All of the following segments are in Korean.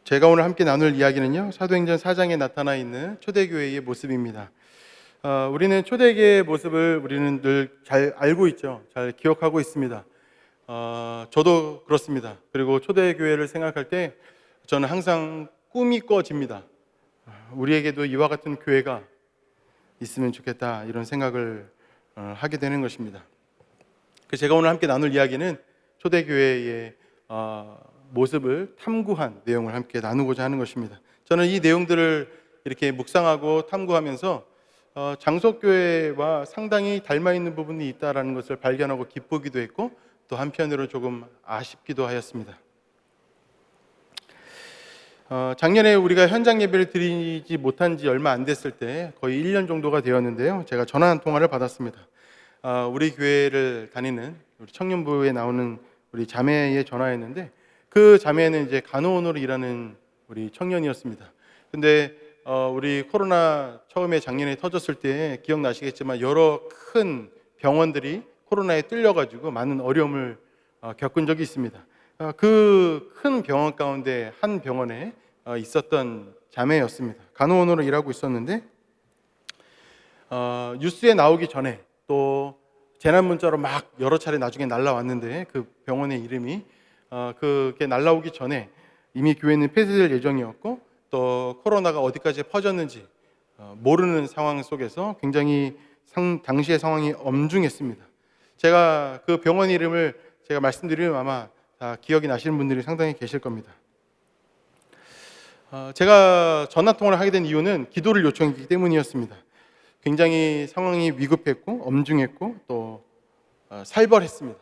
제가 오늘 함께 나눌 이야기는요, 사도행전 4장에 나타나 있는 초대교회의 모습입니다. 우리는 초대교회의 모습을 우리는 늘 잘 알고 있죠. 잘 기억하고 있습니다. 저도 그렇습니다. 그리고 초대교회를 생각할 때 저는 항상 꿈이 꿔집니다. 우리에게도 이와 같은 교회가 있으면 좋겠다, 이런 생각을 하게 되는 것입니다. 제가 오늘 함께 나눌 이야기는 초대교회의 모습을 탐구한 내용을 함께 나누고자 하는 것입니다. 저는 이 내용들을 이렇게 묵상하고 탐구하면서 장소교회와 상당히 닮아 있는 부분이 있다는 것을 발견하고 기쁘기도 했고, 또 한편으로 조금 아쉽기도 하였습니다. 작년에 우리가 현장 예배를 드리지 못한 지 얼마 안 됐을 때, 거의 1년 정도가 되었는데요, 제가 전화 한 통화를 받았습니다. 우리 교회를 다니는 우리 청년부에 나오는 우리 자매의 전화였는데, 그 자매는 이제 간호원으로 일하는 우리 청년이었습니다. 근데 우리 코로나 처음에 작년에 터졌을 때 기억나시겠지만 여러 큰 병원들이 코로나에 뚫려가지고 많은 어려움을 겪은 적이 있습니다. 그 큰 병원 가운데 한 병원에 있었던 자매였습니다. 간호원으로 일하고 있었는데 뉴스에 나오기 전에 또 재난 문자로 막 여러 차례 나중에 날라왔는데, 그 병원의 이름이 그게 날라오기 전에 이미 교회는 폐쇄될 예정이었고, 또 코로나가 어디까지 퍼졌는지 모르는 상황 속에서 굉장히 당시의 상황이 엄중했습니다. 제가 그 병원 이름을 제가 말씀드리면 아마 다 기억이 나시는 분들이 상당히 계실 겁니다. 제가 전화 통화를 하게 된 이유는 기도를 요청했기 때문이었습니다. 굉장히 상황이 위급했고 엄중했고 또 살벌했습니다.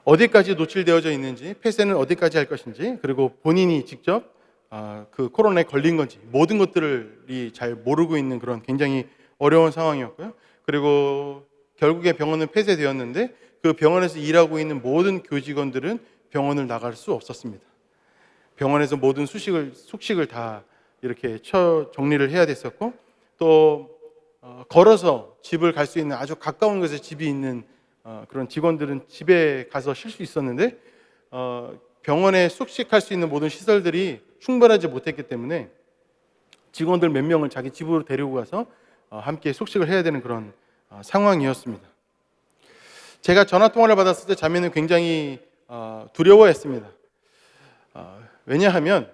어디까지 노출되어져 있는지, 폐쇄는 어디까지 할 것인지, 그리고 본인이 직접 그 코로나에 걸린 건지, 모든 것들이 잘 모르고 있는 그런 굉장히 어려운 상황이었고요. 그리고 결국에 병원은 폐쇄되었는데, 그 병원에서 일하고 있는 모든 교직원들은 병원을 나갈 수 없었습니다. 병원에서 모든 숙식을 다 이렇게 정리를 해야 됐었고, 또 걸어서 집을 갈 수 있는 아주 가까운 곳에 집이 있는 그런 직원들은 집에 가서 쉴 수 있었는데, 병원에 숙식할 수 있는 모든 시설들이 충분하지 못했기 때문에 직원들 몇 명을 자기 집으로 데리고 가서 함께 숙식을 해야 되는 그런 상황이었습니다. 제가 전화 통화를 받았을 때 자매는 굉장히 두려워했습니다. 왜냐하면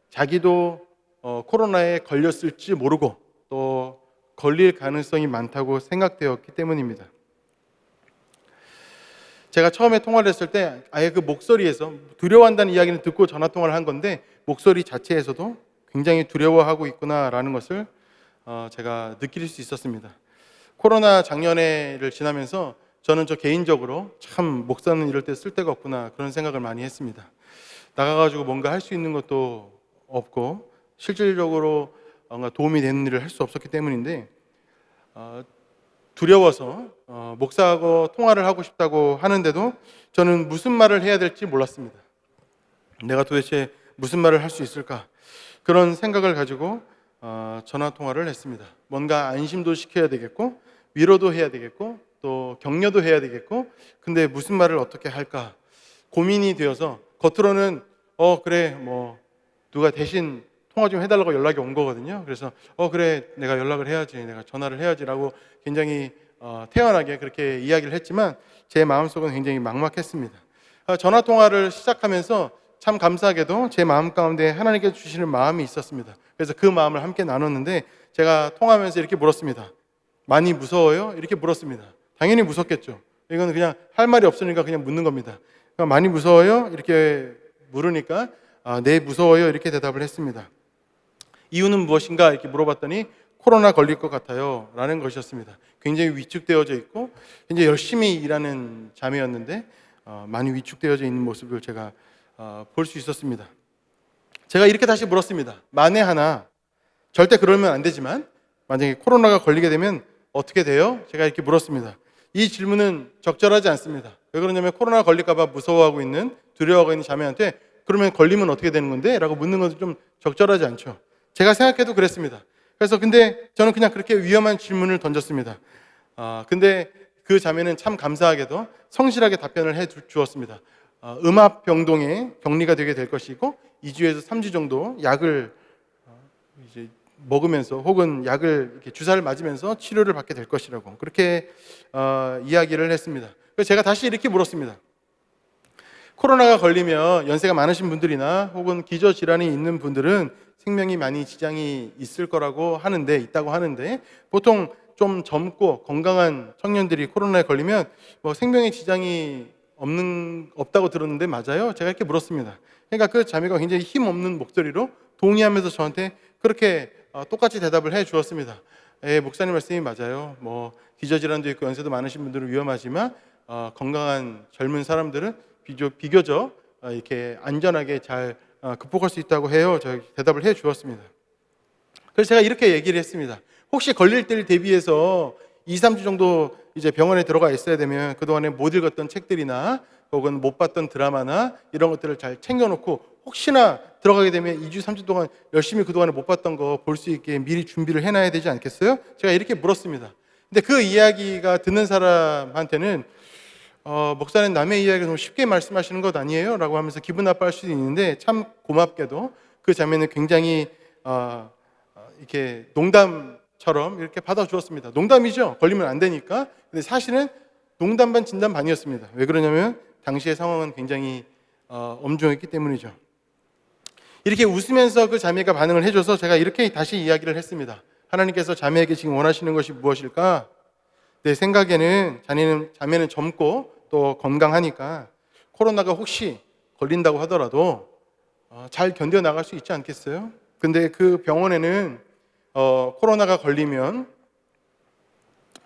자기도 코로나에 걸렸을지 모르고 또 걸릴 가능성이 많다고 생각되었기 때문입니다. 제가 처음에 통화를 했을 때 아예 그 목소리에서, 두려워한다는 이야기는 듣고 전화 통화를 한 건데, 목소리 자체에서도 굉장히 두려워하고 있구나라는 것을 제가 느낄 수 있었습니다. 코로나 작년에를 지나면서 저는 개인적으로 참 목사는 이럴 때 쓸데가 없구나, 그런 생각을 많이 했습니다. 나가가지고 뭔가 할 수 있는 것도 없고 실질적으로 뭔가 도움이 되는 일을 할 수 없었기 때문인데, 두려워서 목사하고 통화를 하고 싶다고 하는데도 저는 무슨 말을 해야 될지 몰랐습니다. 내가 도대체 무슨 말을 할 수 있을까, 그런 생각을 가지고 전화 통화를 했습니다. 뭔가 안심도 시켜야 되겠고, 위로도 해야 되겠고, 또 격려도 해야 되겠고, 근데 무슨 말을 어떻게 할까 고민이 되어서, 겉으로는 그래 뭐 누가 대신 통화 좀 해달라고 연락이 온 거거든요. 그래서 그래 내가 연락을 해야지, 내가 전화를 해야지라고 굉장히 태연하게 그렇게 이야기를 했지만, 제 마음속은 굉장히 막막했습니다. 전화 통화를 시작하면서 참 감사하게도 제 마음 가운데 하나님께서 주시는 마음이 있었습니다. 그래서 그 마음을 함께 나눴는데, 제가 통화하면서 이렇게 물었습니다. 많이 무서워요? 이렇게 물었습니다. 당연히 무섭겠죠. 이건 그냥 할 말이 없으니까 그냥 묻는 겁니다. 그러니까 많이 무서워요? 이렇게 물으니까 네, 무서워요, 이렇게 대답을 했습니다. 이유는 무엇인가 이렇게 물어봤더니 코로나 걸릴 것 같아요 라는 것이었습니다. 굉장히 위축되어져 있고 굉장히 열심히 일하는 자매였는데 많이 위축되어져 있는 모습을 제가 볼 수 있었습니다. 제가 이렇게 다시 물었습니다. 만에 하나, 절대 그러면 안 되지만 만약에 코로나가 걸리게 되면 어떻게 돼요? 제가 이렇게 물었습니다. 이 질문은 적절하지 않습니다. 왜 그러냐면 코로나 걸릴까 봐 무서워하고 있는, 두려워하고 있는 자매한테 그러면 걸리면 어떻게 되는 건데? 라고 묻는 것은 좀 적절하지 않죠. 제가 생각해도 그랬습니다. 그래서 근데 저는 그냥 그렇게 위험한 질문을 던졌습니다. 근데 그 자매는 참 감사하게도 성실하게 답변을 해 주었습니다. 음압병동에 격리가 되게 될 것이고 2주에서 3주 정도 약을 이제 먹으면서 혹은 약을 이렇게 주사를 맞으면서 치료를 받게 될 것이라고 그렇게 이야기를 했습니다. 그래서 제가 다시 이렇게 물었습니다. 코로나가 걸리면 연세가 많으신 분들이나 혹은 기저질환이 있는 분들은 생명이 많이 지장이 있다고 하는데 보통 좀 젊고 건강한 청년들이 코로나에 걸리면 뭐 생명에 지장이 없다고 들었는데 맞아요? 제가 이렇게 물었습니다. 그러니까 그 자매가 굉장히 힘없는 목소리로 동의하면서 저한테 그렇게 똑같이 대답을 해 주었습니다. 목사님 말씀이 맞아요. 뭐 기저질환도 있고 연세도 많으신 분들은 위험하지만 건강한 젊은 사람들은 비교적 이렇게 안전하게 잘 극복할 수 있다고 해요. 제가 대답을 해 주었습니다. 그래서 제가 이렇게 얘기를 했습니다. 혹시 걸릴 때를 대비해서 2, 3주 정도 이제 병원에 들어가 있어야 되면 그동안에 못 읽었던 책들이나 혹은 못 봤던 드라마나 이런 것들을 잘 챙겨놓고 혹시나 들어가게 되면 2주, 3주 동안 열심히 그동안에 못 봤던 거 볼 수 있게 미리 준비를 해놔야 되지 않겠어요? 제가 이렇게 물었습니다. 근데 그 이야기가 듣는 사람한테는 목사는 남의 이야기를 너무 쉽게 말씀하시는 것 아니에요? 라고 하면서 기분 나빠할 수도 있는데 참 고맙게도 그 자매는 굉장히 이렇게 농담처럼 이렇게 받아주었습니다. 농담이죠. 걸리면 안 되니까. 근데 사실은 농담 반 진담 반이었습니다. 왜 그러냐면 당시의 상황은 굉장히 엄중했기 때문이죠. 이렇게 웃으면서 그 자매가 반응을 해줘서 제가 이렇게 다시 이야기를 했습니다. 하나님께서 자매에게 지금 원하시는 것이 무엇일까? 내 생각에는 자매는 젊고 또 건강하니까 코로나가 혹시 걸린다고 하더라도 잘 견뎌나갈 수 있지 않겠어요? 근데 그 병원에는 코로나가 걸리면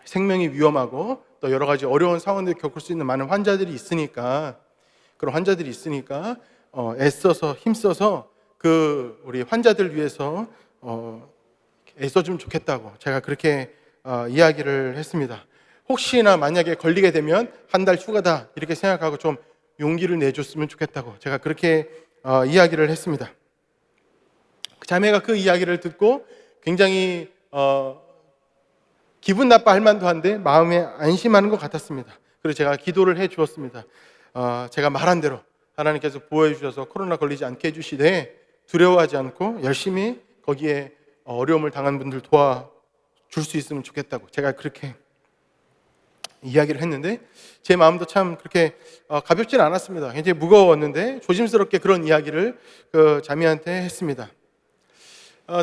생명이 위험하고 또 여러 가지 어려운 상황들을 겪을 수 있는 많은 환자들이 있으니까 그런 환자들이 있으니까 애써서 힘써서 그 우리 환자들 위해서 애써주면 좋겠다고 제가 그렇게 이야기를 했습니다. 혹시나 만약에 걸리게 되면 한 달 휴가다 이렇게 생각하고 좀 용기를 내줬으면 좋겠다고 제가 그렇게 이야기를 했습니다. 자매가 그 이야기를 듣고 굉장히 기분 나빠할 만도 한데 마음에 안심하는 것 같았습니다. 그래서 제가 기도를 해 주었습니다. 제가 말한 대로 하나님께서 보호해 주셔서 코로나 걸리지 않게 해주시되 두려워하지 않고 열심히 거기에 어려움을 당한 분들 도와줄 수 있으면 좋겠다고 제가 그렇게 이야기를 했는데 제 마음도 참 그렇게 가볍지는 않았습니다. 굉장히 무거웠는데 조심스럽게 그런 이야기를 그 자매한테 했습니다.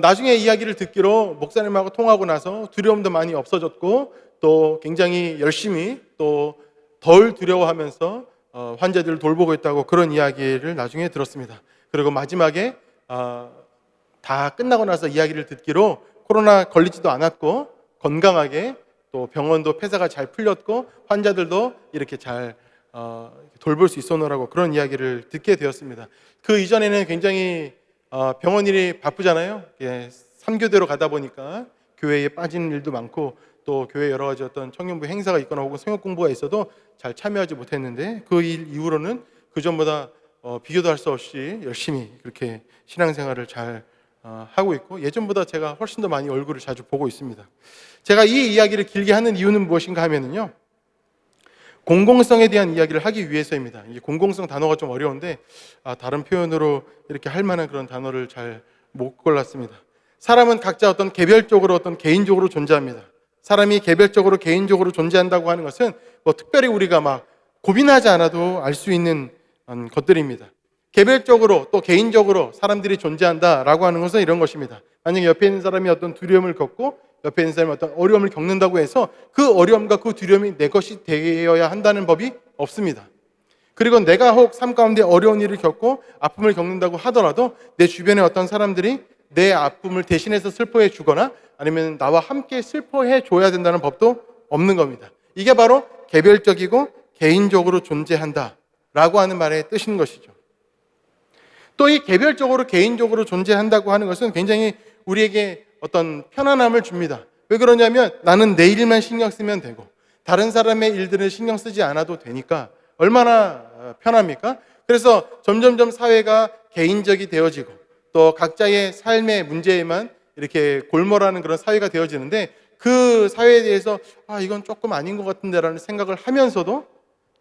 나중에 이야기를 듣기로 목사님하고 통하고 나서 두려움도 많이 없어졌고 또 굉장히 열심히 또 덜 두려워하면서 환자들을 돌보고 있다고 그런 이야기를 나중에 들었습니다. 그리고 마지막에 다 끝나고 나서 이야기를 듣기로 코로나 걸리지도 않았고 건강하게 또 병원도 폐사가 잘 풀렸고 환자들도 이렇게 잘 돌볼 수 있었노라고 그런 이야기를 듣게 되었습니다. 그 이전에는 굉장히 병원 일이 바쁘잖아요. 3교대로 가다 보니까 교회에 빠지는 일도 많고 또 교회 여러 가지 어떤 청년부 행사가 있거나 혹은 성역 공부가 있어도 잘 참여하지 못했는데 그 일 이후로는 그전보다 비교도 할 수 없이 열심히 그렇게 신앙생활을 잘 하고 있고 예전보다 제가 훨씬 더 많이 얼굴을 자주 보고 있습니다. 제가 이 이야기를 길게 하는 이유는 무엇인가 하면은요, 공공성에 대한 이야기를 하기 위해서입니다. 이 공공성 단어가 좀 어려운데 다른 표현으로 이렇게 할 만한 그런 단어를 잘 못 골랐습니다. 사람은 각자 어떤 개별적으로 어떤 개인적으로 존재합니다. 사람이 개별적으로 개인적으로 존재한다고 하는 것은 뭐 특별히 우리가 막 고민하지 않아도 알 수 있는 것들입니다. 개별적으로 또 개인적으로 사람들이 존재한다라고 하는 것은 이런 것입니다. 만약에 옆에 있는 사람이 어떤 두려움을 겪고 옆에 있는 사람이 어떤 어려움을 겪는다고 해서 그 어려움과 그 두려움이 내 것이 되어야 한다는 법이 없습니다. 그리고 내가 혹 삶 가운데 어려운 일을 겪고 아픔을 겪는다고 하더라도 내 주변에 어떤 사람들이 내 아픔을 대신해서 슬퍼해 주거나 아니면 나와 함께 슬퍼해 줘야 된다는 법도 없는 겁니다. 이게 바로 개별적이고 개인적으로 존재한다라고 하는 말의 뜻인 것이죠. 또 이 개별적으로 개인적으로 존재한다고 하는 것은 굉장히 우리에게 어떤 편안함을 줍니다. 왜 그러냐면 나는 내 일만 신경 쓰면 되고 다른 사람의 일들은 신경 쓰지 않아도 되니까 얼마나 편합니까? 그래서 점점점 사회가 개인적이 되어지고 또 각자의 삶의 문제에만 이렇게 골몰하는 그런 사회가 되어지는데 그 사회에 대해서 이건 조금 아닌 것 같은데 라는 생각을 하면서도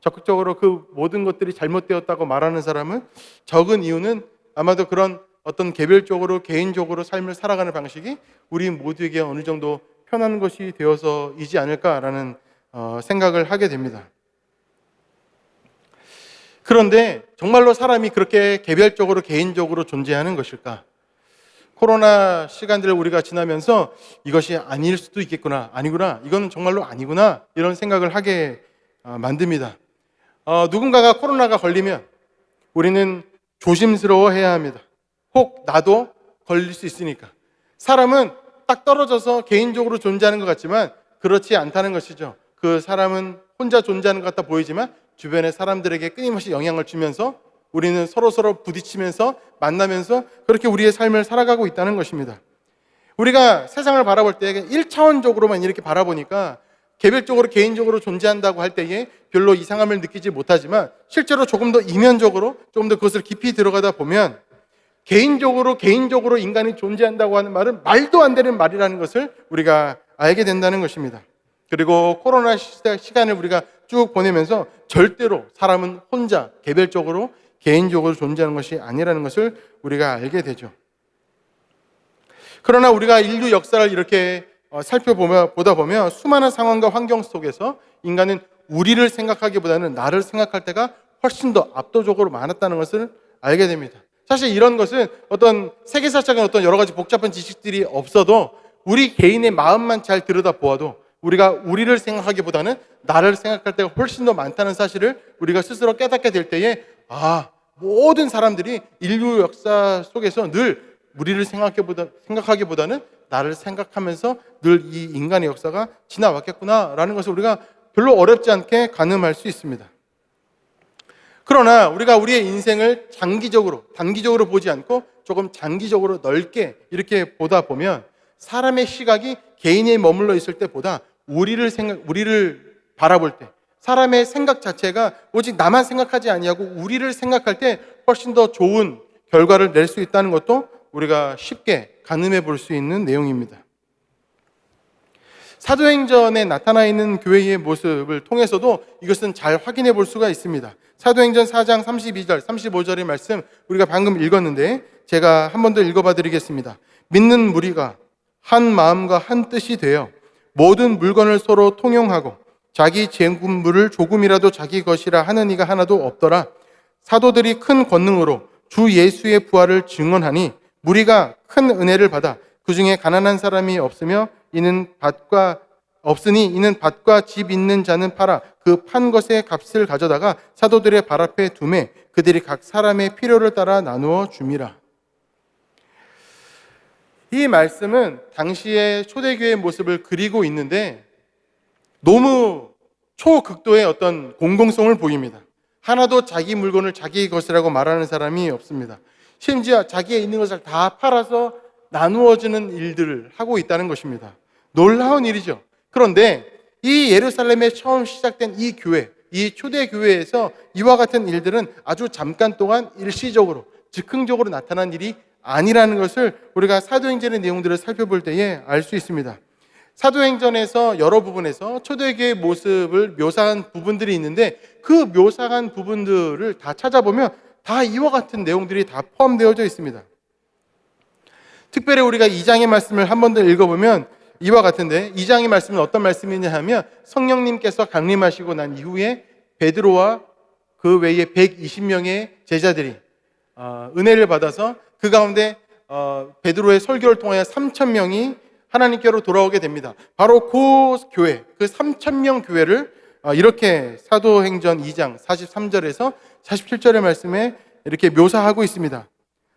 적극적으로 그 모든 것들이 잘못되었다고 말하는 사람은 적은 이유는 아마도 그런 어떤 개별적으로 개인적으로 삶을 살아가는 방식이 우리 모두에게 어느 정도 편한 것이 되어서이지 않을까라는 생각을 하게 됩니다. 그런데 정말로 사람이 그렇게 개별적으로 개인적으로 존재하는 것일까? 코로나 시간들을 우리가 지나면서 이것이 아닐 수도 있겠구나, 아니구나, 이건 정말로 아니구나, 이런 생각을 하게 만듭니다. 누군가가 코로나가 걸리면 우리는 조심스러워해야 합니다. 혹 나도 걸릴 수 있으니까. 사람은 딱 떨어져서 개인적으로 존재하는 것 같지만 그렇지 않다는 것이죠. 그 사람은 혼자 존재하는 것 같아 보이지만 주변의 사람들에게 끊임없이 영향을 주면서 우리는 서로서로 부딪히면서 만나면서 그렇게 우리의 삶을 살아가고 있다는 것입니다. 우리가 세상을 바라볼 때 1차원적으로만 이렇게 바라보니까 개별적으로 개인적으로 존재한다고 할 때에 별로 이상함을 느끼지 못하지만 실제로 조금 더 이면적으로 조금 더 그것을 깊이 들어가다 보면 개인적으로 인간이 존재한다고 하는 말은 말도 안 되는 말이라는 것을 우리가 알게 된다는 것입니다. 그리고 코로나 시간을 우리가 쭉 보내면서 절대로 사람은 혼자 개별적으로 개인적으로 존재하는 것이 아니라는 것을 우리가 알게 되죠. 그러나 우리가 인류 역사를 이렇게 살펴보다 보면 수많은 상황과 환경 속에서 인간은 우리를 생각하기보다는 나를 생각할 때가 훨씬 더 압도적으로 많았다는 것을 알게 됩니다. 사실 이런 것은 어떤 세계사적인 어떤 여러 가지 복잡한 지식들이 없어도 우리 개인의 마음만 잘 들여다보아도 우리가 우리를 생각하기보다는 나를 생각할 때가 훨씬 더 많다는 사실을 우리가 스스로 깨닫게 될 때에 모든 사람들이 인류 역사 속에서 늘 우리를 생각하기보다는 나를 생각하면서 늘 이 인간의 역사가 지나왔겠구나라는 것을 우리가 별로 어렵지 않게 가늠할 수 있습니다. 그러나 우리가 우리의 인생을 단기적으로 보지 않고 조금 장기적으로 넓게 이렇게 보다 보면 사람의 시각이 개인에 머물러 있을 때보다 우리를 바라볼 때 사람의 생각 자체가 오직 나만 생각하지 아니하고 우리를 생각할 때 훨씬 더 좋은 결과를 낼 수 있다는 것도 우리가 쉽게 가늠해 볼 수 있는 내용입니다. 사도행전에 나타나 있는 교회의 모습을 통해서도 이것은 잘 확인해 볼 수가 있습니다. 사도행전 4장 32절, 35절의 말씀 우리가 방금 읽었는데 제가 한 번 더 읽어봐 드리겠습니다. 믿는 무리가 한 마음과 한 뜻이 되어 모든 물건을 서로 통용하고 자기 재물을 조금이라도 자기 것이라 하는 이가 하나도 없더라. 사도들이 큰 권능으로 주 예수의 부활을 증언하니 무리가 큰 은혜를 받아 그 중에 가난한 사람이 없으니 이는 밭과 집 있는 자는 팔아 그 판 것의 값을 가져다가 사도들의 발 앞에 두매 그들이 각 사람의 필요를 따라 나누어 줌이라. 이 말씀은 당시의 초대교회의 모습을 그리고 있는데 너무 초극도의 어떤 공공성을 보입니다. 하나도 자기 물건을 자기 것이라고 말하는 사람이 없습니다. 심지어 자기의 있는 것을 다 팔아서 나누어주는 일들을 하고 있다는 것입니다. 놀라운 일이죠. 그런데 이 예루살렘에 처음 시작된 이 교회, 이 초대교회에서 이와 같은 일들은 아주 잠깐 동안 일시적으로, 즉흥적으로 나타난 일이 아니라는 것을 우리가 사도행전의 내용들을 살펴볼 때에 알 수 있습니다. 사도행전에서 여러 부분에서 초대교회의 모습을 묘사한 부분들이 있는데 그 묘사한 부분들을 다 찾아보면 다 이와 같은 내용들이 다 포함되어져 있습니다. 특별히 우리가 2장의 말씀을 한 번 더 읽어보면 이와 같은데 2장의 말씀은 어떤 말씀이냐 하면 성령님께서 강림하시고 난 이후에 베드로와 그 외에 120명의 제자들이 은혜를 받아서 그 가운데 베드로의 설교를 통하여 3,000명이 하나님께로 돌아오게 됩니다. 바로 그 교회, 그 3,000명 교회를 이렇게 사도행전 2장 43절에서 47절의 말씀에 이렇게 묘사하고 있습니다.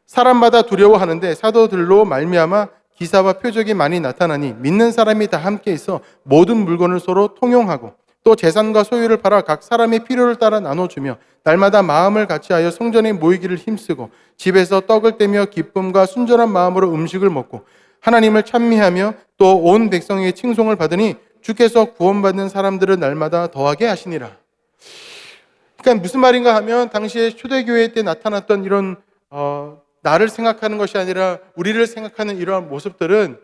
사람마다 두려워하는데 사도들로 말미암아 기사와 표적이 많이 나타나니 믿는 사람이 다 함께 있어 모든 물건을 서로 통용하고 또 재산과 소유를 팔아 각 사람의 필요를 따라 나눠주며 날마다 마음을 같이하여 성전에 모이기를 힘쓰고 집에서 떡을 떼며 기쁨과 순전한 마음으로 음식을 먹고 하나님을 찬미하며 또 온 백성에게 칭송을 받으니 주께서 구원받는 사람들을 날마다 더하게 하시니라. 그러니까 무슨 말인가 하면 당시에 초대교회 때 나타났던 이런 나를 생각하는 것이 아니라 우리를 생각하는 이러한 모습들은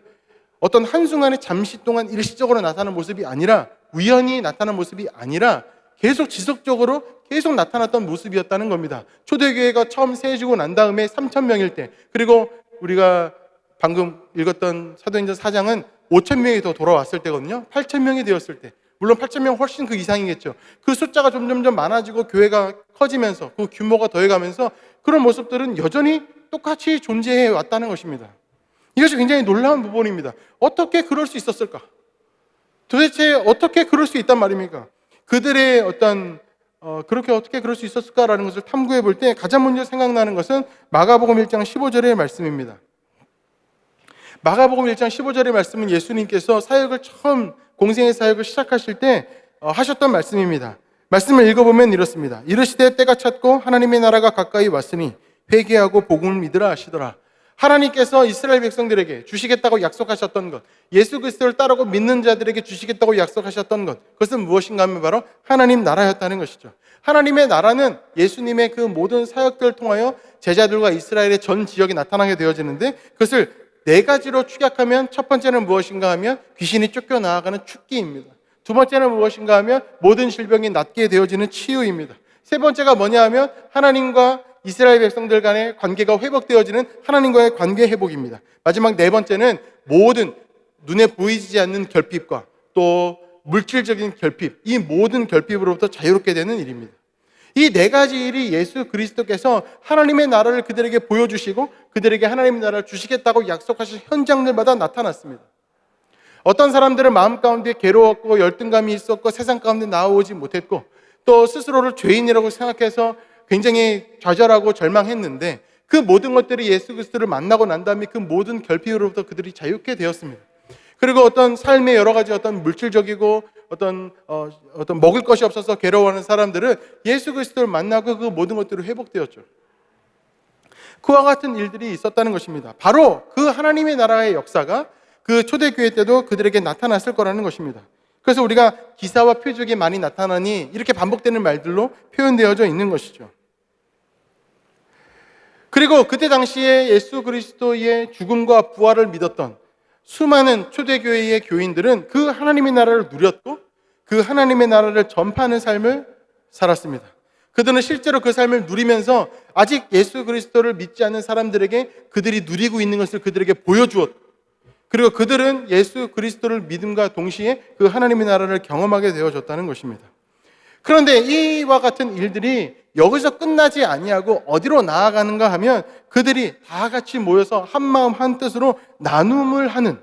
어떤 한순간에 잠시 동안 일시적으로 나타나는 모습이 아니라 우연히 나타나는 모습이 아니라 계속 지속적으로 계속 나타났던 모습이었다는 겁니다. 초대교회가 처음 세워지고 난 다음에 3,000명일 때, 그리고 우리가 방금 읽었던 사도행전 4장은 5,000명이 더 돌아왔을 때거든요. 8,000명이 되었을 때, 물론 8,000명 훨씬 그 이상이겠죠. 그 숫자가 점점점 많아지고 교회가 커지면서 그 규모가 더해가면서 그런 모습들은 여전히 똑같이 존재해 왔다는 것입니다. 이것이 굉장히 놀라운 부분입니다. 어떻게 그럴 수 있었을까? 도대체 어떻게 그럴 수 있단 말입니까? 그들의 어떤 그렇게 어떻게 그럴 수 있었을까라는 것을 탐구해 볼 때 가장 먼저 생각나는 것은 마가복음 1장 15절의 말씀입니다. 마가복음 1장 15절의 말씀은 예수님께서 사역을 처음 공생의 사역을 시작하실 때 하셨던 말씀입니다. 말씀을 읽어보면 이렇습니다. 이르시되 때가 찼고 하나님의 나라가 가까이 왔으니 회개하고 복음을 믿으라 하시더라. 하나님께서 이스라엘 백성들에게 주시겠다고 약속하셨던 것, 예수 그리스도를 따르고 믿는 자들에게 주시겠다고 약속하셨던 것, 그것은 무엇인가 하면 바로 하나님 나라였다는 것이죠. 하나님의 나라는 예수님의 그 모든 사역들을 통하여 제자들과 이스라엘의 전 지역에 나타나게 되어지는데, 그것을 네 가지로 축약하면 첫 번째는 무엇인가 하면 귀신이 쫓겨나가는 축기입니다. 두 번째는 무엇인가 하면 모든 질병이 낫게 되어지는 치유입니다. 세 번째가 뭐냐 하면 하나님과 이스라엘 백성들 간의 관계가 회복되어지는 하나님과의 관계 회복입니다. 마지막 네 번째는 모든 눈에 보이지 않는 결핍과 또 물질적인 결핍, 이 모든 결핍으로부터 자유롭게 되는 일입니다. 이 네 가지 일이 예수 그리스도께서 하나님의 나라를 그들에게 보여주시고 그들에게 하나님의 나라를 주시겠다고 약속하신 현장들마다 나타났습니다. 어떤 사람들은 마음 가운데 괴로웠고 열등감이 있었고 세상 가운데 나오지 못했고 또 스스로를 죄인이라고 생각해서 굉장히 좌절하고 절망했는데, 그 모든 것들이 예수 그리스도를 만나고 난 다음에 그 모든 결핍으로부터 그들이 자유케 되었습니다. 그리고 어떤 삶의 여러 가지 어떤 물질적이고 어떤 먹을 것이 없어서 괴로워하는 사람들은 예수 그리스도를 만나고 그 모든 것들이 회복되었죠. 그와 같은 일들이 있었다는 것입니다. 바로 그 하나님의 나라의 역사가 그 초대교회 때도 그들에게 나타났을 거라는 것입니다. 그래서 우리가 기사와 표적이 많이 나타나니 이렇게 반복되는 말들로 표현되어져 있는 것이죠. 그리고 그때 당시에 예수 그리스도의 죽음과 부활을 믿었던 수많은 초대교회의 교인들은 그 하나님의 나라를 누렸고 그 하나님의 나라를 전파하는 삶을 살았습니다. 그들은 실제로 그 삶을 누리면서 아직 예수 그리스도를 믿지 않는 사람들에게 그들이 누리고 있는 것을 그들에게 보여주었고, 그리고 그들은 예수 그리스도를 믿음과 동시에 그 하나님의 나라를 경험하게 되어졌다는 것입니다. 그런데 이와 같은 일들이 여기서 끝나지 아니하고 어디로 나아가는가 하면 그들이 다 같이 모여서 한 마음 한 뜻으로 나눔을 하는,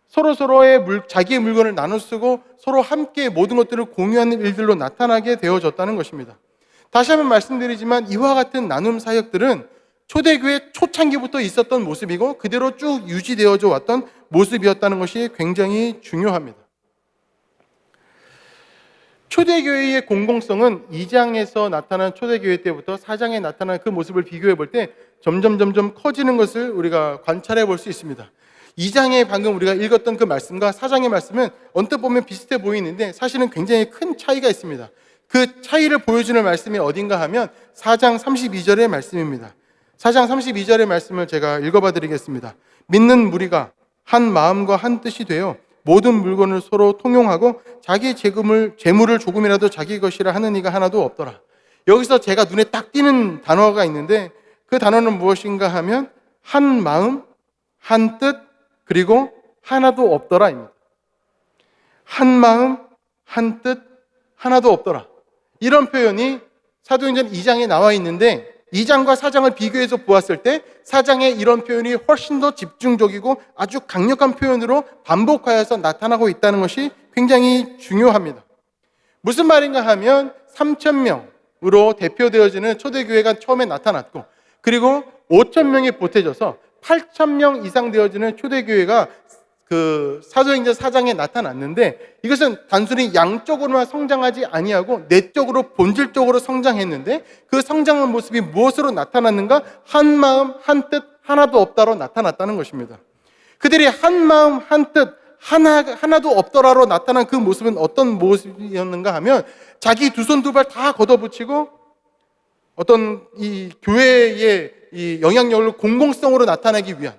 서로서로의 자기의 물건을 나눠 쓰고 서로 함께 모든 것들을 공유하는 일들로 나타나게 되어졌다는 것입니다. 다시 한번 말씀드리지만 이와 같은 나눔 사역들은 초대교회 초창기부터 있었던 모습이고 그대로 쭉 유지되어져 왔던 모습이었다는 것이 굉장히 중요합니다. 초대교회의 공공성은 2장에서 나타난 초대교회 때부터 4장에 나타난 그 모습을 비교해 볼 때 점점 커지는 것을 우리가 관찰해 볼 수 있습니다. 2장에 방금 우리가 읽었던 그 말씀과 4장의 말씀은 언뜻 보면 비슷해 보이는데 사실은 굉장히 큰 차이가 있습니다. 그 차이를 보여주는 말씀이 어딘가 하면 4장 32절의 말씀입니다. 4장 32절의 말씀을 제가 읽어봐 드리겠습니다. 믿는 무리가 한 마음과 한 뜻이 되어 모든 물건을 서로 통용하고 자기 재물을 조금이라도 자기 것이라 하는 이가 하나도 없더라. 여기서 제가 눈에 딱 띄는 단어가 있는데 그 단어는 무엇인가 하면 한 마음, 한 뜻, 그리고 하나도 없더라입니다. 한 마음, 한 뜻, 하나도 없더라. 이런 표현이 사도행전 2장에 나와 있는데 2장과 4장을 비교해서 보았을 때 4장의 이런 표현이 훨씬 더 집중적이고 아주 강력한 표현으로 반복하여서 나타나고 있다는 것이 굉장히 중요합니다. 무슨 말인가 하면 3,000명으로 대표되어지는 초대교회가 처음에 나타났고 그리고 5,000명이 보태져서 8,000명 이상 되어지는 초대교회가 그 사도행전 4장에 나타났는데 이것은 단순히 양적으로만 성장하지 아니하고 내적으로 본질적으로 성장했는데 그 성장한 모습이 무엇으로 나타났는가? 한 마음 한 뜻 하나도 없다로 나타났다는 것입니다. 그들이 한 마음 한 뜻 하나도 없더라로 나타난 그 모습은 어떤 모습이었는가 하면 자기 두 손 두 발 다 걷어붙이고 어떤 이 교회의 이 영향력을 공공성으로 나타내기 위한,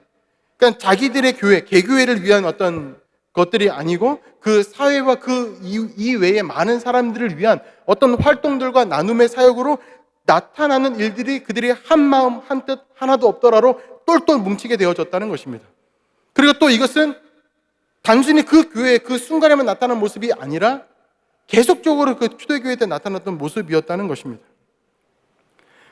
그러니까 자기들의 교회, 개교회를 위한 어떤 것들이 아니고 그 사회와 그 이외의 많은 사람들을 위한 어떤 활동들과 나눔의 사역으로 나타나는 일들이 그들이 한 마음 한 뜻 하나도 없더라로 똘똘 뭉치게 되어졌다는 것입니다. 그리고 또 이것은 단순히 그 교회 그 순간에만 나타난 모습이 아니라 계속적으로 그 초대교회 때 나타났던 모습이었다는 것입니다.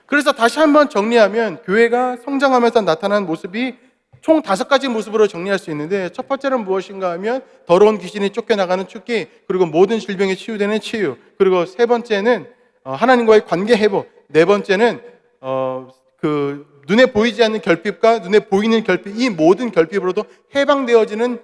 그래서 다시 한번 정리하면 교회가 성장하면서 나타난 모습이 총 5가지 모습으로 정리할 수 있는데, 첫 번째는 무엇인가 하면 더러운 귀신이 쫓겨나가는 쫓기, 그리고 모든 질병이 치유되는 치유, 그리고 세 번째는 하나님과의 관계 회복, 네 번째는 그 눈에 보이지 않는 결핍과 눈에 보이는 결핍, 이 모든 결핍으로도 해방되어지는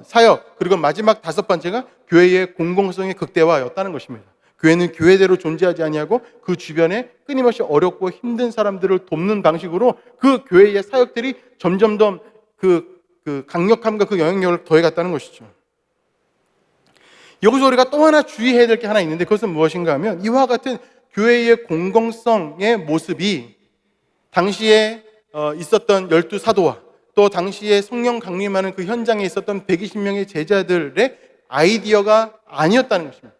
사역, 그리고 마지막 5번째가 교회의 공공성의 극대화였다는 것입니다. 교회는 교회대로 존재하지 아니하고 그 주변에 끊임없이 어렵고 힘든 사람들을 돕는 방식으로 그 교회의 사역들이 점점 더 그 강력함과 그 영향력을 더해갔다는 것이죠. 여기서 우리가 또 하나 주의해야 될 게 하나 있는데, 그것은 무엇인가 하면 이와 같은 교회의 공공성의 모습이 당시에 있었던 12사도와 또 당시에 성령 강림하는 그 현장에 있었던 120명의 제자들의 아이디어가 아니었다는 것입니다.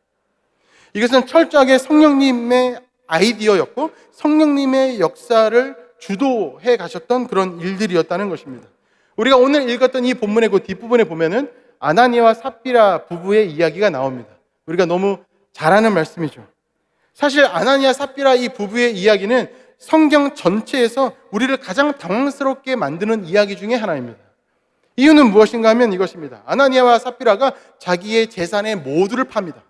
이것은 철저하게 성령님의 아이디어였고 성령님의 역사를 주도해 가셨던 그런 일들이었다는 것입니다. 우리가 오늘 읽었던 이 본문의 그 뒷부분에 보면은 아나니아와 삽비라 부부의 이야기가 나옵니다. 우리가 너무 잘 아는 말씀이죠. 사실 아나니아 삽비라 이 부부의 이야기는 성경 전체에서 우리를 가장 당황스럽게 만드는 이야기 중에 하나입니다. 이유는 무엇인가 하면 이것입니다. 아나니아와 삽비라가 자기의 재산의 모두를 팝니다.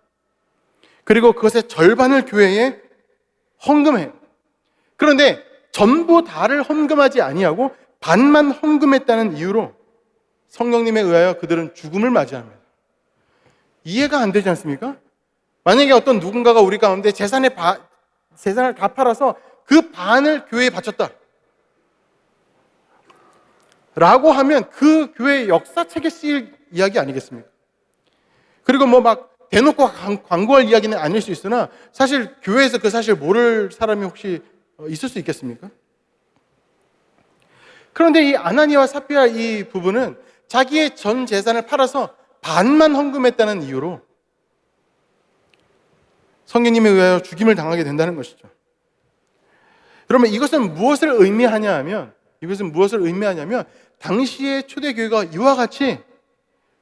그리고 그것의 절반을 교회에 헌금해요. 그런데 전부 다를 헌금하지 아니하고 반만 헌금했다는 이유로 성령님에 의하여 그들은 죽음을 맞이합니다. 이해가 안 되지 않습니까? 만약에 어떤 누군가가 우리 가운데 재산을 다 팔아서 그 반을 교회에 바쳤다 라고 하면 그 교회의 역사책에 쓰일 이야기 아니겠습니까? 그리고 뭐 막 대놓고 광고할 이야기는 아닐 수 있으나 사실 교회에서 그 사실 모를 사람이 혹시 있을 수 있겠습니까? 그런데 이 아나니아와 삽비라 이 부부는 자기의 전 재산을 팔아서 반만 헌금했다는 이유로 성령님에 의하여 죽임을 당하게 된다는 것이죠. 그러면 이것은 무엇을 의미하냐면 당시의 초대교회가 이와 같이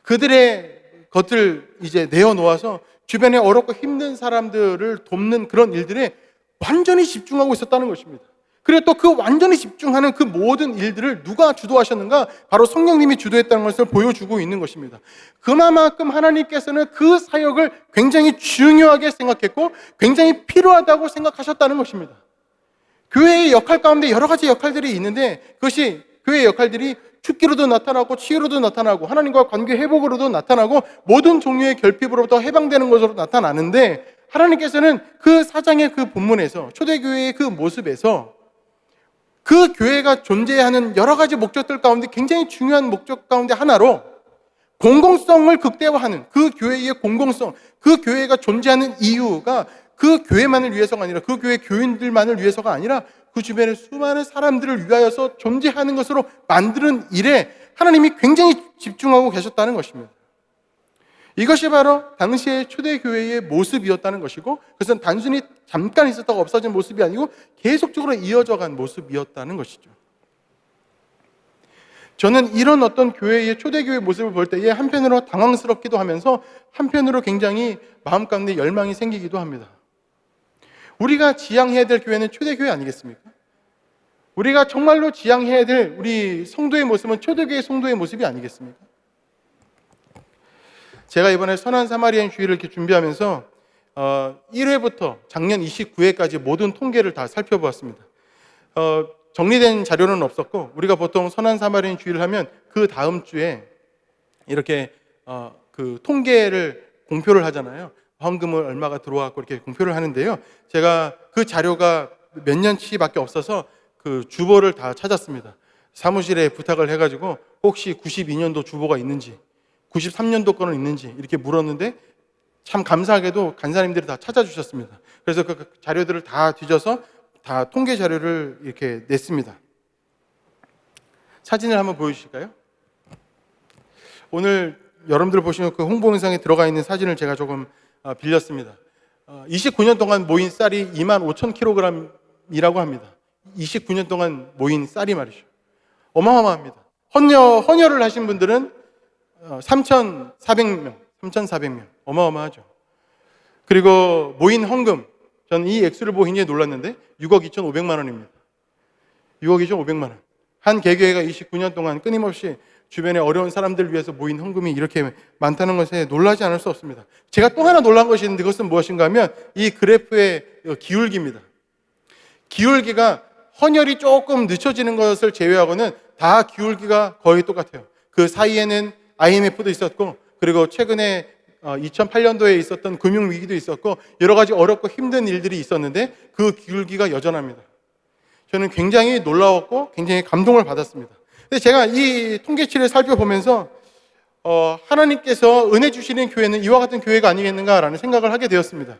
그들의 것을 이제 내어놓아서 주변에 어렵고 힘든 사람들을 돕는 그런 일들에 완전히 집중하고 있었다는 것입니다. 그리고 또 그 완전히 집중하는 그 모든 일들을 누가 주도하셨는가? 바로 성령님이 주도했다는 것을 보여주고 있는 것입니다. 그만큼 하나님께서는 그 사역을 굉장히 중요하게 생각했고 굉장히 필요하다고 생각하셨다는 것입니다. 교회의 역할 가운데 여러 가지 역할들이 있는데 그것이 교회의 역할들이 축기로도 나타나고 치유로도 나타나고 하나님과 관계 회복으로도 나타나고 모든 종류의 결핍으로부터 해방되는 것으로 나타나는데, 하나님께서는 그 4장의 그 본문에서 초대교회의 그 모습에서 그 교회가 존재하는 여러 가지 목적들 가운데 굉장히 중요한 목적 가운데 하나로 공공성을 극대화하는 그 교회의 공공성, 그 교회가 존재하는 이유가 그 교회만을 위해서가 아니라 그 교회 교인들만을 위해서가 아니라 그 주변의 수많은 사람들을 위하여서 존재하는 것으로 만드는 일에 하나님이 굉장히 집중하고 계셨다는 것입니다. 이것이 바로 당시의 초대교회의 모습이었다는 것이고, 그것은 단순히 잠깐 있었다가 없어진 모습이 아니고 계속적으로 이어져간 모습이었다는 것이죠. 저는 이런 어떤 교회의 초대교회의 모습을 볼 때에 한편으로 당황스럽기도 하면서 한편으로 굉장히 마음 가운데 열망이 생기기도 합니다. 우리가 지향해야 될 교회는 초대교회 아니겠습니까? 우리가 정말로 지향해야 될 우리 성도의 모습은 초대교회 성도의 모습이 아니겠습니까? 제가 이번에 선한 사마리안 주일을 이렇게 준비하면서 1회부터 작년 29회까지 모든 통계를 다 살펴보았습니다. 정리된 자료는 없었고, 우리가 보통 선한 사마리안 주일을 하면 그 다음 주에 이렇게 그 통계를 공표를 하잖아요. 헌금을 얼마가 들어왔고 이렇게 공표를 하는데요. 제가 그 자료가 몇 년치밖에 없어서 그 주보를 다 찾았습니다. 사무실에 부탁을 해가지고 혹시 92년도 주보가 있는지 93년도 거는 있는지 이렇게 물었는데 참 감사하게도 간사님들이 다 찾아주셨습니다. 그래서 그 자료들을 다 뒤져서 다 통계 자료를 이렇게 냈습니다. 사진을 한번 보여주실까요? 오늘 여러분들 보시면 그 홍보 영상에 들어가 있는 사진을 제가 조금 빌렸습니다. 29년 동안 모인 쌀이 25,000kg이라고 합니다. 29년 동안 모인 쌀이 말이죠. 어마어마합니다. 헌혈을 하신 분들은 3,400명, 3,400명. 어마어마하죠. 그리고 모인 헌금, 저는 이 액수를 보고 굉장히 놀랐는데 6억 2,500만 원입니다. 6억 2,500만 원. 한 개교회가 29년 동안 끊임없이 주변에 어려운 사람들을 위해서 모인 헌금이 이렇게 많다는 것에 놀라지 않을 수 없습니다. 제가 또 하나 놀란 것이 있는데 그것은 무엇인가 하면 이 그래프의 기울기입니다. 기울기가 헌혈이 조금 늦춰지는 것을 제외하고는 다 기울기가 거의 똑같아요. 그 사이에는 IMF도 있었고, 그리고 최근에 2008년도에 있었던 금융위기도 있었고, 여러 가지 어렵고 힘든 일들이 있었는데 그 기울기가 여전합니다. 저는 굉장히 놀라웠고 굉장히 감동을 받았습니다. 근데 제가 이 통계치를 살펴보면서 하나님께서 은혜 주시는 교회는 이와 같은 교회가 아니겠는가라는 생각을 하게 되었습니다.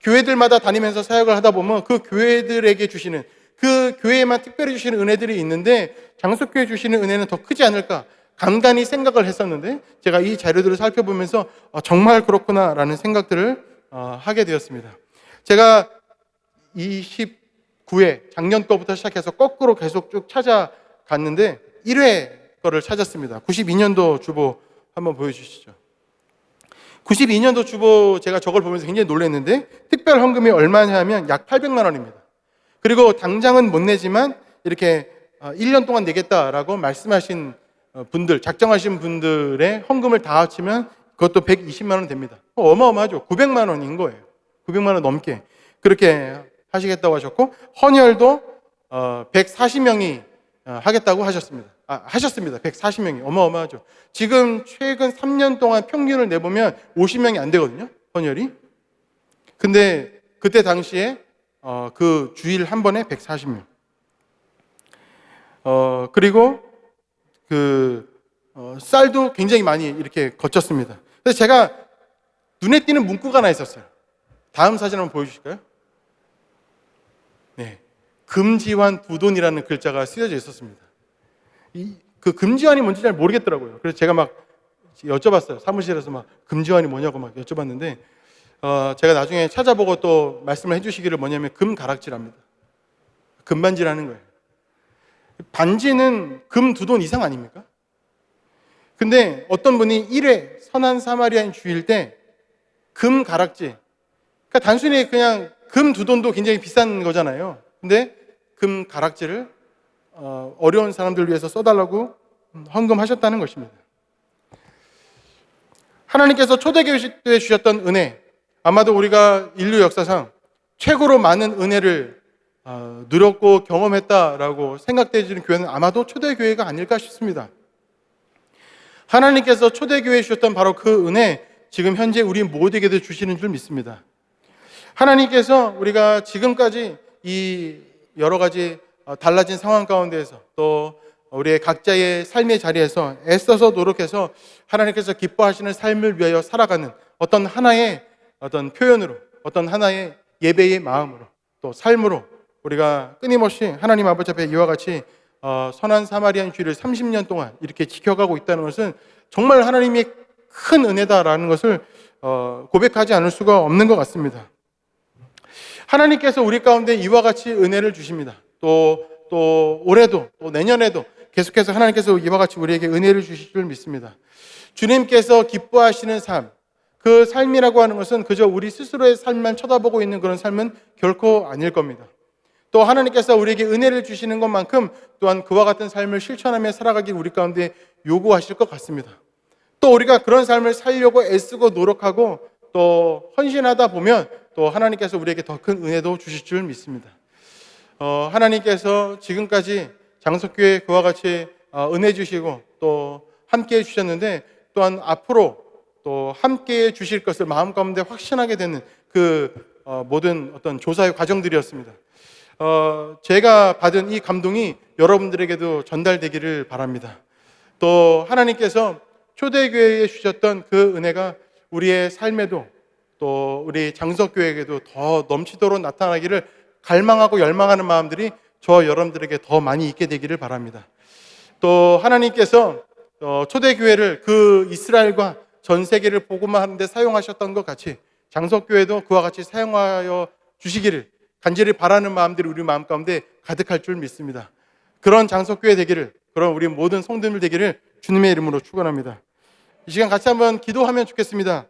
교회들마다 다니면서 사역을 하다 보면 그 교회들에게 주시는, 그 교회에만 특별히 주시는 은혜들이 있는데 장석교회 주시는 은혜는 더 크지 않을까 간간히 생각을 했었는데, 제가 이 자료들을 살펴보면서 정말 그렇구나라는 생각들을 하게 되었습니다. 제가 29회 작년 거부터 시작해서 거꾸로 계속 쭉 찾아갔는데 1회 거를 찾았습니다. 92년도 주보 한번 보여주시죠. 92년도 주보 제가 저걸 보면서 굉장히 놀랐는데 특별 헌금이 얼마냐 하면 약 800만 원입니다. 그리고 당장은 못 내지만 이렇게 1년 동안 내겠다라고 말씀하신 분들, 작정하신 분들의 헌금을 다 합치면 그것도 120만 원 됩니다. 어마어마하죠. 900만 원인 거예요. 900만 원 넘게 그렇게 하시겠다고 하셨고, 헌혈도 140명이 하겠다고 하셨습니다. 하셨습니다. 140명이. 어마어마하죠. 지금 최근 3년 동안 평균을 내보면 50명이 안 되거든요, 헌혈이. 근데 그때 당시에 그 주일 한 번에 140명. 그리고 쌀도 굉장히 많이 이렇게 거쳤습니다. 그래서 제가 눈에 띄는 문구가 하나 있었어요. 다음 사진 한번 보여주실까요? 네, 금지환 부돈이라는 글자가 쓰여져 있었습니다. 그 금지환이 뭔지 잘 모르겠더라고요. 그래서 제가 막 여쭤봤어요. 사무실에서 막 금지환이 뭐냐고 막 여쭤봤는데 제가 나중에 찾아보고 또 말씀을 해주시기를 뭐냐면 금가락지랍니다. 금반지라는 거예요. 반지는 금 2돈 이상 아닙니까? 근데 어떤 분이 1회 선한 사마리아인 주일 때 금가락지, 그러니까 단순히 그냥 금 2돈도 굉장히 비싼 거잖아요. 근데 금가락지를 어려운 사람들을 위해서 써달라고 헌금하셨다는 것입니다. 하나님께서 초대교회 때 주셨던 은혜, 아마도 우리가 인류 역사상 최고로 많은 은혜를 누렸고 경험했다라고 생각되어지는 교회는 아마도 초대교회가 아닐까 싶습니다. 하나님께서 초대교회에 주셨던 바로 그 은혜, 지금 현재 우리 모두에게도 주시는 줄 믿습니다. 하나님께서 우리가 지금까지 이 여러 가지 달라진 상황 가운데에서 또 우리의 각자의 삶의 자리에서 애써서 노력해서 하나님께서 기뻐하시는 삶을 위하여 살아가는 어떤 하나의 어떤 표현으로, 어떤 하나의 예배의 마음으로, 또 삶으로 우리가 끊임없이 하나님 아버지 앞에 이와 같이 선한 사마리아인 주일을 30년 동안 이렇게 지켜가고 있다는 것은 정말 하나님의 큰 은혜다라는 것을 고백하지 않을 수가 없는 것 같습니다. 하나님께서 우리 가운데 이와 같이 은혜를 주십니다. 또 올해도 또 내년에도 계속해서 하나님께서 이와 같이 우리에게 은혜를 주실 줄 믿습니다. 주님께서 기뻐하시는 삶, 그 삶이라고 하는 것은 그저 우리 스스로의 삶만 쳐다보고 있는 그런 삶은 결코 아닐 겁니다. 또 하나님께서 우리에게 은혜를 주시는 것만큼 또한 그와 같은 삶을 실천하며 살아가기 우리 가운데 요구하실 것 같습니다. 또 우리가 그런 삶을 살려고 애쓰고 노력하고 또 헌신하다 보면 또 하나님께서 우리에게 더 큰 은혜도 주실 줄 믿습니다. 하나님께서 지금까지 장석교회 그와 같이 은혜 주시고 또 함께 해주셨는데, 또한 앞으로 또 함께 해주실 것을 마음 가운데 확신하게 되는 그 모든 어떤 조사의 과정들이었습니다. 제가 받은 이 감동이 여러분들에게도 전달되기를 바랍니다. 또 하나님께서 초대교회에 주셨던 그 은혜가 우리의 삶에도 또 우리 장석교회에게도 더 넘치도록 나타나기를 갈망하고 열망하는 마음들이 저와 여러분들에게 더 많이 있게 되기를 바랍니다. 또 하나님께서 초대교회를 그 이스라엘과 전 세계를 복음화하는 데 사용하셨던 것 같이 장석교회도 그와 같이 사용하여 주시기를 간절히 바라는 마음들이 우리 마음 가운데 가득할 줄 믿습니다. 그런 장석교회 되기를, 그런 우리 모든 성도들 되기를 주님의 이름으로 축원합니다. 이 시간 같이 한번 기도하면 좋겠습니다.